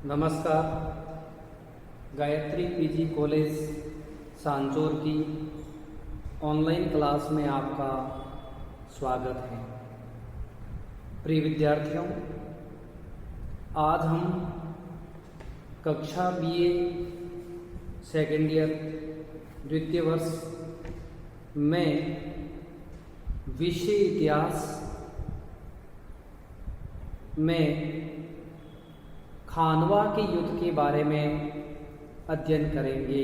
नमस्कार। Gayatri PG college Sanchore की online class में आपका स्वागत है। प्रिय विद्यार्थियों, आज हम कक्षा बीए सेकेंड ईयर द्वितीय वर्ष में विषय इतिहास में खानवा के युद्ध के बारे में अध्ययन करेंगे।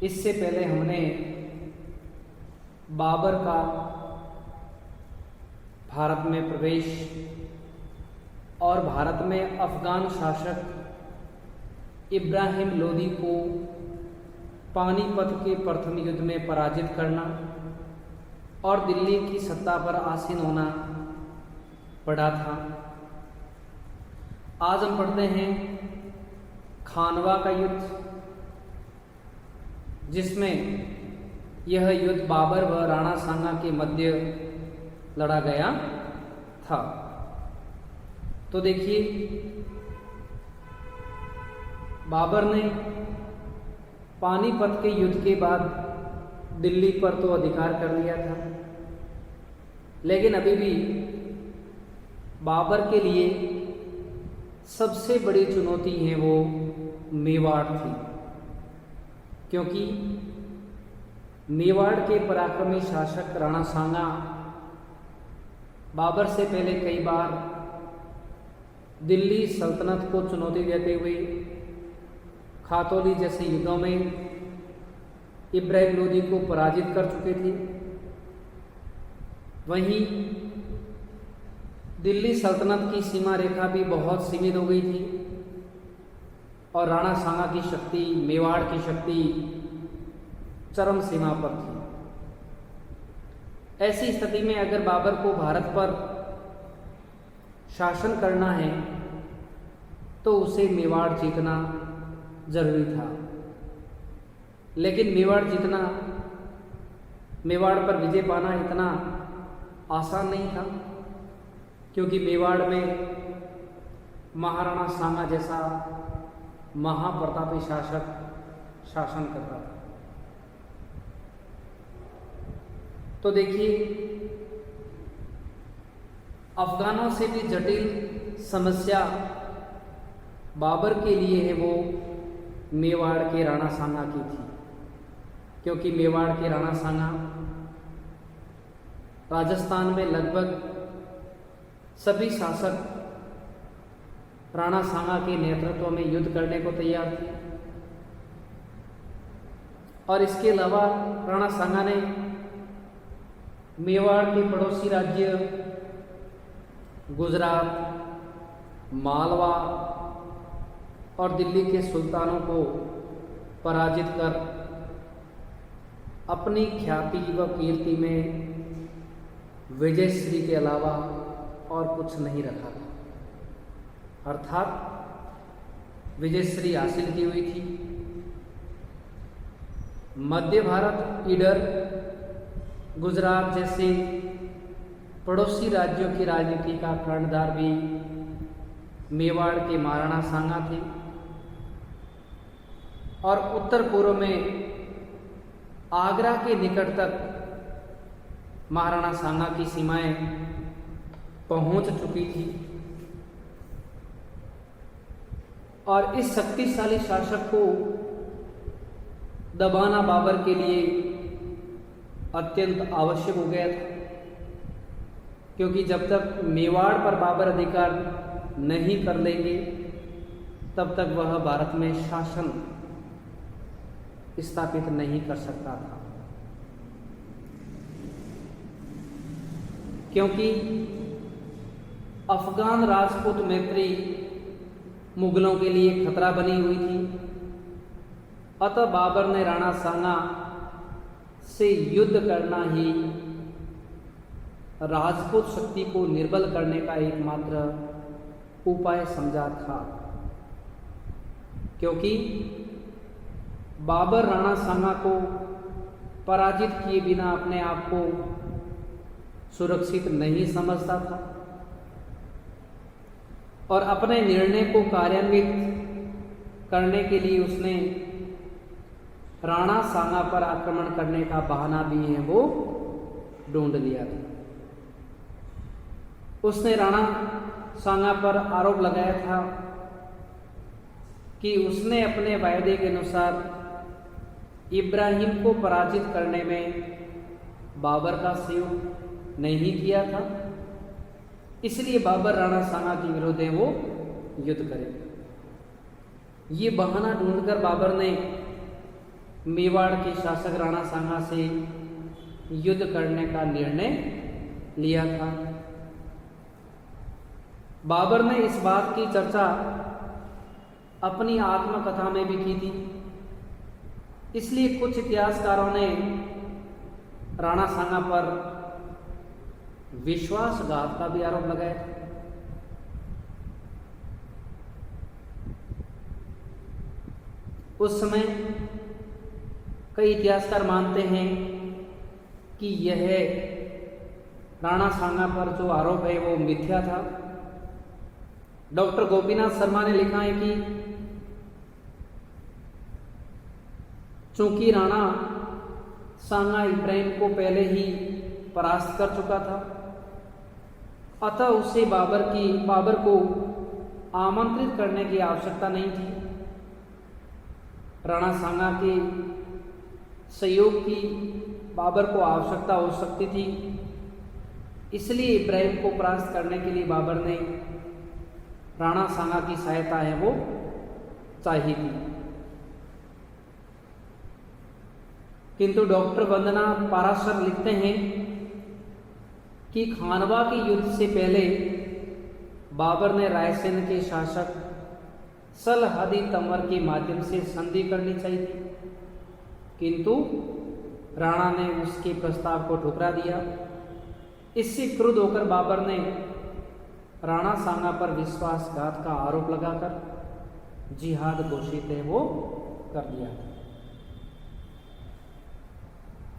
इससे पहले हमने बाबर का भारत में प्रवेश और भारत में अफगान शासक इब्राहिम लोदी को पानीपत के प्रथम युद्ध में पराजित करना और दिल्ली की सत्ता पर आसीन होना पड़ा था। आज हम पढ़ते हैं खानवा का युद्ध, जिसमें यह युद्ध बाबर व राणा सांगा के मध्य लड़ा गया था। तो देखिए, बाबर ने पानीपत के युद्ध के बाद दिल्ली पर तो अधिकार कर लिया था, लेकिन अभी भी बाबर के लिए सबसे बड़ी चुनौती है वो मेवाड़ थी, क्योंकि मेवाड़ के पराक्रमी शासक राणा सांगा बाबर से पहले कई बार दिल्ली सल्तनत को चुनौती देते हुए खातौली जैसे युद्धों में इब्राहिम लोदी को पराजित कर चुके थे। वहीं दिल्ली सल्तनत की सीमा रेखा भी बहुत सीमित हो गई थी और राणा सांगा की शक्ति, मेवाड़ की शक्ति चरम सीमा पर थी। ऐसी स्थिति में अगर बाबर को भारत पर शासन करना है तो उसे मेवाड़ जीतना जरूरी था। लेकिन मेवाड़ पर विजय पाना इतना आसान नहीं था, क्योंकि मेवाड़ में महाराणा सांगा जैसा महाप्रतापी शासक शासन करता था। तो देखिए, अफगानों से भी जटिल समस्या बाबर के लिए है वो मेवाड़ के राणा सांगा की थी, क्योंकि मेवाड़ के राणा सांगा राजस्थान में लगभग सभी शासक राणा सांगा के नेतृत्व में युद्ध करने को तैयार थे। और इसके अलावा राणा सांगा ने मेवाड़ के पड़ोसी राज्य गुजरात, मालवा और दिल्ली के सुल्तानों को पराजित कर अपनी ख्याति व कीर्ति में विजयश्री के अलावा और कुछ नहीं रखा था, अर्थात विजयश्री हासिल की हुई थी। मध्य भारत, ईडर, गुजरात जैसे पड़ोसी राज्यों की राजनीति का कर्णधार भी मेवाड़ के महाराणा सांगा थे और उत्तर पूर्व में आगरा के निकट तक महाराणा सांगा की सीमाएं पहुंच चुकी थी। और इस शक्तिशाली शासक को दबाना बाबर के लिए अत्यंत आवश्यक हो गया था, क्योंकि जब तक मेवाड़ पर बाबर अधिकार नहीं कर लेंगे तब तक वह भारत में शासन स्थापित नहीं कर सकता था। क्योंकि अफगान राजपूत मैत्री मुगलों के लिए खतरा बनी हुई थी, अतः बाबर ने राणा सांगा से युद्ध करना ही राजपूत शक्ति को निर्बल करने का एकमात्र उपाय समझा था। क्योंकि बाबर राणा सांगा को पराजित किए बिना अपने आप को सुरक्षित नहीं समझता था। और अपने निर्णय को कार्यान्वित करने के लिए उसने राणा सांगा पर आक्रमण करने का बहाना भी है वो ढूंढ लिया था। उसने राणा सांगा पर आरोप लगाया था कि उसने अपने वायदे के अनुसार इब्राहिम को पराजित करने में बाबर का सहयोग नहीं किया था, इसलिए बाबर राणा सांगा के विरुद्ध है वो युद्ध करे। ये बहाना ढूंढकर बाबर ने मेवाड़ के शासक राणा सांगा से युद्ध करने का निर्णय लिया था। बाबर ने इस बात की चर्चा अपनी आत्मकथा में भी की थी, इसलिए कुछ इतिहासकारों ने राणा सांगा पर विश्वासघात का भी आरोप लगाया था। उस समय कई इतिहासकार मानते हैं कि यह राणा सांगा पर जो आरोप है वो मिथ्या था। डॉक्टर गोपीनाथ शर्मा ने लिखा है कि चूंकि राणा सांगा इब्राहिम को पहले ही परास्त कर चुका था, अतः उसे बाबर को आमंत्रित करने की आवश्यकता नहीं थी। राणा सांगा के सहयोग की बाबर को आवश्यकता हो सकती थी, इसलिए इब्राहिम को परास्त करने के लिए बाबर ने राणा सांगा की सहायता है वो चाहिए थी। किंतु डॉक्टर वंदना पाराशर लिखते हैं कि खानवा के युद्ध से पहले बाबर ने रायसेन के शासक सलहदी तंवर के माध्यम से संधि करनी चाहिए थी, किंतु राणा ने उसके प्रस्ताव को ठुकरा दिया। इससे क्रुद्ध होकर बाबर ने राणा सांगा पर विश्वासघात का आरोप लगाकर जिहाद घोषित है वो कर दिया।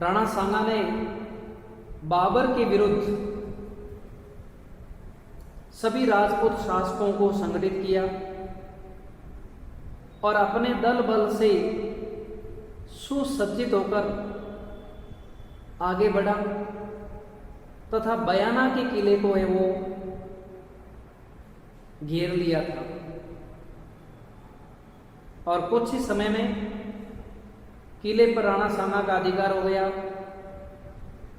राणा सांगा ने बाबर के विरुद्ध सभी राजपूत शासकों को संगठित किया और अपने दल बल से सुसज्जित होकर आगे बढ़ा तथा बयाना के किले को है वो घेर लिया था और कुछ ही समय में किले पर राणा सांगा का अधिकार हो गया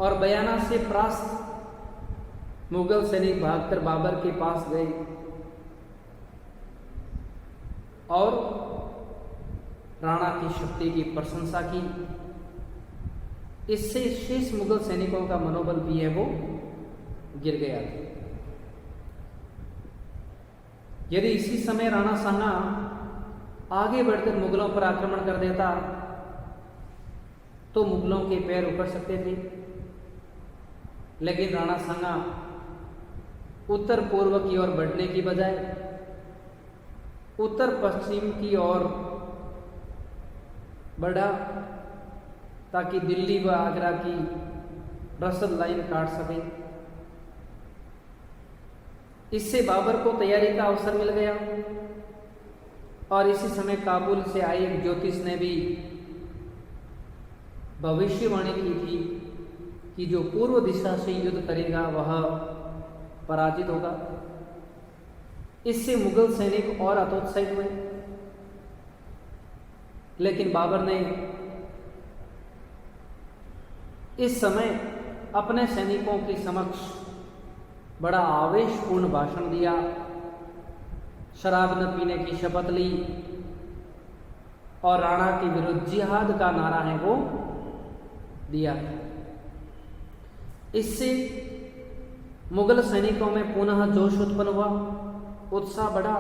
और बयाना से परास्त मुगल सैनिक भागकर बाबर के पास गए और राणा की शक्ति की प्रशंसा की। इससे शेष मुगल सैनिकों का मनोबल भी है वो गिर गया था। यदि इसी समय राणा सांगा आगे बढ़कर मुगलों पर आक्रमण कर देता तो मुगलों के पैर उखड़ सकते थे, लेकिन राणा सांगा उत्तर पूर्व की ओर बढ़ने की बजाय उत्तर पश्चिम की ओर बढ़ा ताकि दिल्ली व आगरा की रसद लाइन काट सके। इससे बाबर को तैयारी का अवसर मिल गया और इसी समय काबुल से आए एक ज्योतिष ने भी भविष्यवाणी की थी कि जो पूर्व दिशा से युद्ध करेगा वह पराजित होगा। इससे मुगल सैनिक और हतोत्साहित हुए, लेकिन बाबर ने इस समय अपने सैनिकों के समक्ष बड़ा आवेशपूर्ण भाषण दिया, शराब न पीने की शपथ ली और राणा के विरुद्ध जिहाद का नारा है वो दिया। इससे मुगल सैनिकों में पुनः जोश उत्पन्न हुआ, उत्साह बढ़ा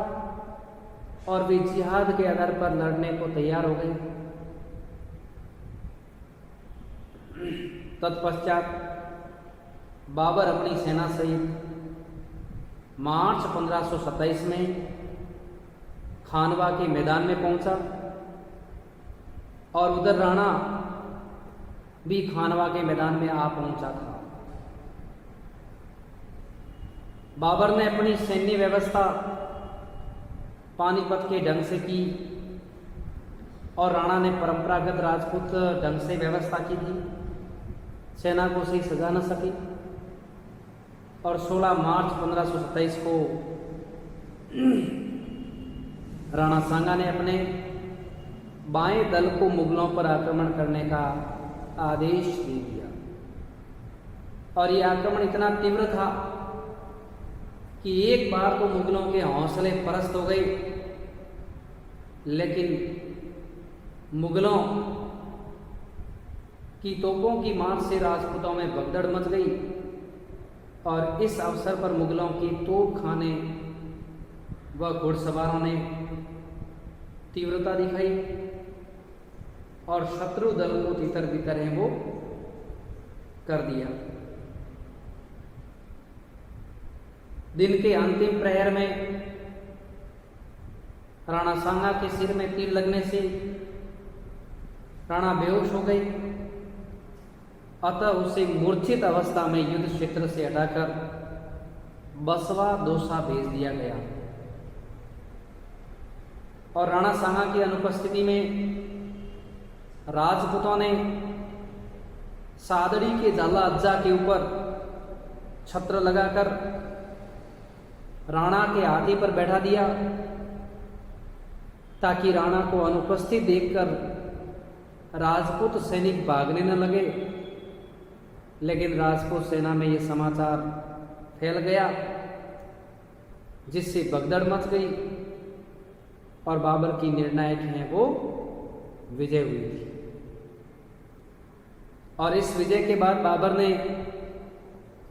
और वे जिहाद के आधार पर लड़ने को तैयार हो गए। तत्पश्चात बाबर अपनी सेना सहित मार्च 1527 में खानवा के मैदान में पहुंचा और उधर राणा भी खानवा के मैदान में आ पहुंचा था। बाबर ने अपनी सैन्य व्यवस्था पानीपत के ढंग से की और राणा ने परंपरागत राजपूत ढंग से व्यवस्था की थी। सेना को सही सजा न सकी और 16 मार्च 1527 को राणा सांगा ने अपने बाएं दल को मुगलों पर आक्रमण करने का आदेश दे दिया और ये आक्रमण इतना तीव्र था कि एक बार तो मुगलों के हौसले पस्त हो गए, लेकिन मुगलों की तोपों की मार से राजपूतों में भगदड़ मच गई और इस अवसर पर मुगलों की तोप खाने व घुड़सवारों ने तीव्रता दिखाई और शत्रु दल को तितर बितर है वो कर दिया। दिन के अंतिम प्रहर में राणा सांगा के सिर में तीर लगने से राणा बेहोश हो गए, अतः उसे मूर्छित अवस्था में युद्ध क्षेत्र से हटाकर बसवा दौसा भेज दिया गया और राणा सांगा की अनुपस्थिति में राजपूतों ने सादड़ी के जाला अज्जा के ऊपर छत्र लगाकर राणा के हाथी पर बैठा दिया ताकि राणा को अनुपस्थित देखकर राजपूत सैनिक भागने न लगे। लेकिन राजपूत सेना में यह समाचार फैल गया जिससे भगदड़ मच गई और बाबर की निर्णायक है वो विजय हुई थी। और इस विजय के बाद बाबर ने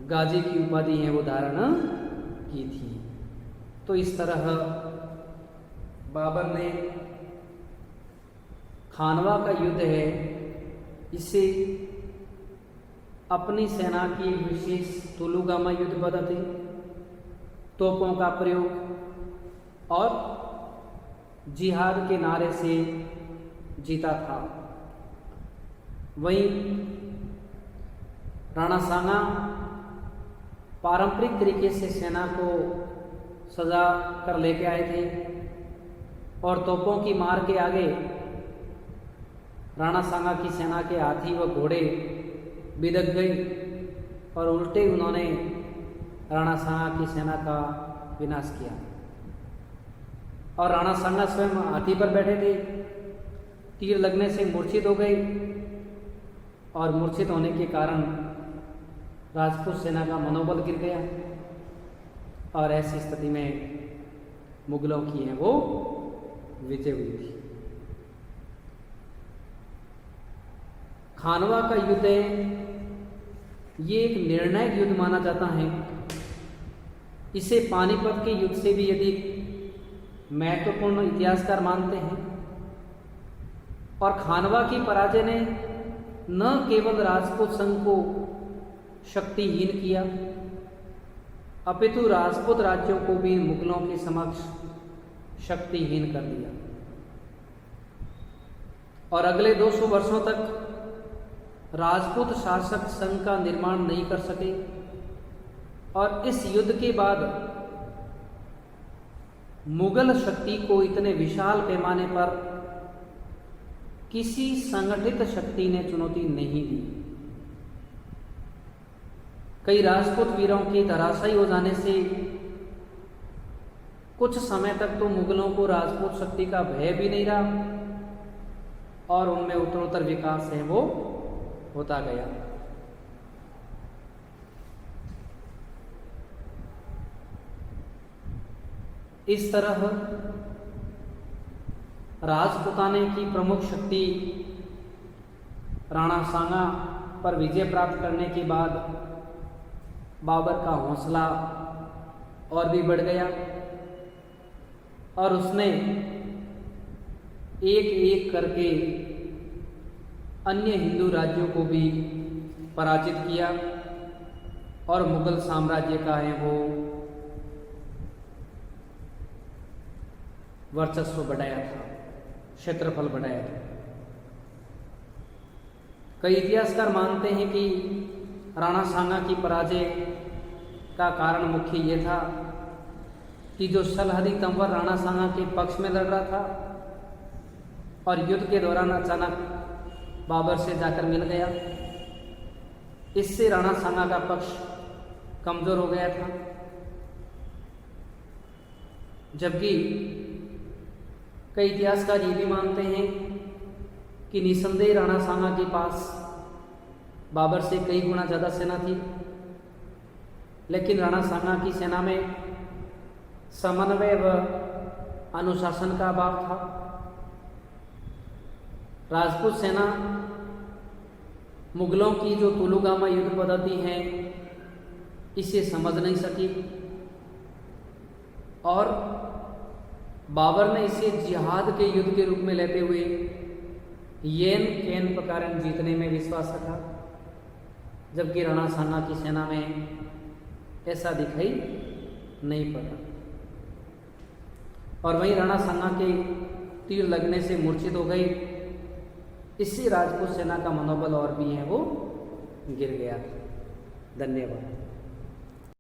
गाजी की उपाधि है वो धारण की थी। तो इस तरह बाबर ने खानवा का युद्ध है इसे अपनी सेना की विशेष तुलुगामा युद्ध पद्धति, तोपों का प्रयोग और जिहाद के नारे से जीता था। वहीं राणा सांगा पारंपरिक तरीके से सेना को सजा कर लेके आए थे और तोपों की मार के आगे राणा सांगा की सेना के हाथी व घोड़े बिदक गए और उल्टे उन्होंने राणा सांगा की सेना का विनाश किया। और राणा सांगा स्वयं हाथी पर बैठे थे, तीर लगने से मूर्छित हो गए और मूर्छित होने के कारण राजपूत सेना का मनोबल गिर गया और ऐसी स्थिति में मुगलों की है वो विजय हुई थी। खानवा का युद्ध ये एक निर्णायक युद्ध माना जाता है। इसे पानीपत के युद्ध से भी अधिक महत्वपूर्ण इतिहासकार मानते हैं और खानवा की पराजय ने न केवल राजपूत संघ को शक्तिहीन किया अपितु राजपूत राज्यों को भी मुगलों के समक्ष शक्तिहीन कर दिया और अगले 200 वर्षों तक राजपूत शासक संघ का निर्माण नहीं कर सके। और इस युद्ध के बाद मुगल शक्ति को इतने विशाल पैमाने पर किसी संगठित शक्ति ने चुनौती नहीं दी। कई राजपूत वीरों के धराशायी हो जाने से कुछ समय तक तो मुगलों को राजपूत शक्ति का भय भी नहीं रहा और उनमें उत्तरोत्तर विकास है वो होता गया। इस तरह राजपूताने की प्रमुख शक्ति राणा सांगा पर विजय प्राप्त करने के बाद बाबर का हौसला और भी बढ़ गया और उसने एक एक करके अन्य हिंदू राज्यों को भी पराजित किया और मुगल साम्राज्य का है वो वर्चस्व बढ़ाया था, क्षेत्रफल बढ़ाया था। कई इतिहासकार मानते हैं कि राणा सांगा की पराजय का कारण मुख्य ये था कि जो सलहदी तंवर राणा सांगा के पक्ष में लड़ रहा था और युद्ध के दौरान अचानक बाबर से जाकर मिल गया, इससे राणा सांगा का पक्ष कमजोर हो गया था। जबकि कई इतिहासकार ये भी मानते हैं कि निसंदेह राणा सांगा के पास बाबर से कई गुना ज़्यादा सेना थी, लेकिन राणा सांगा की सेना में समन्वय व अनुशासन का अभाव था। राजपूत सेना मुगलों की जो तुलुगामा युद्ध पद्धति है इसे समझ नहीं सकी और बाबर ने इसे जिहाद के युद्ध के रूप में लेते हुए येन केन प्रकार जीतने में विश्वास रखा, जबकि राणा सांगा की सेना में ऐसा दिखाई नहीं पड़ा। और वहीं राणा सांगा के तीर लगने से मूर्छित हो गई, इससे राजपूत सेना का मनोबल और भी है वो गिर गया। धन्यवाद।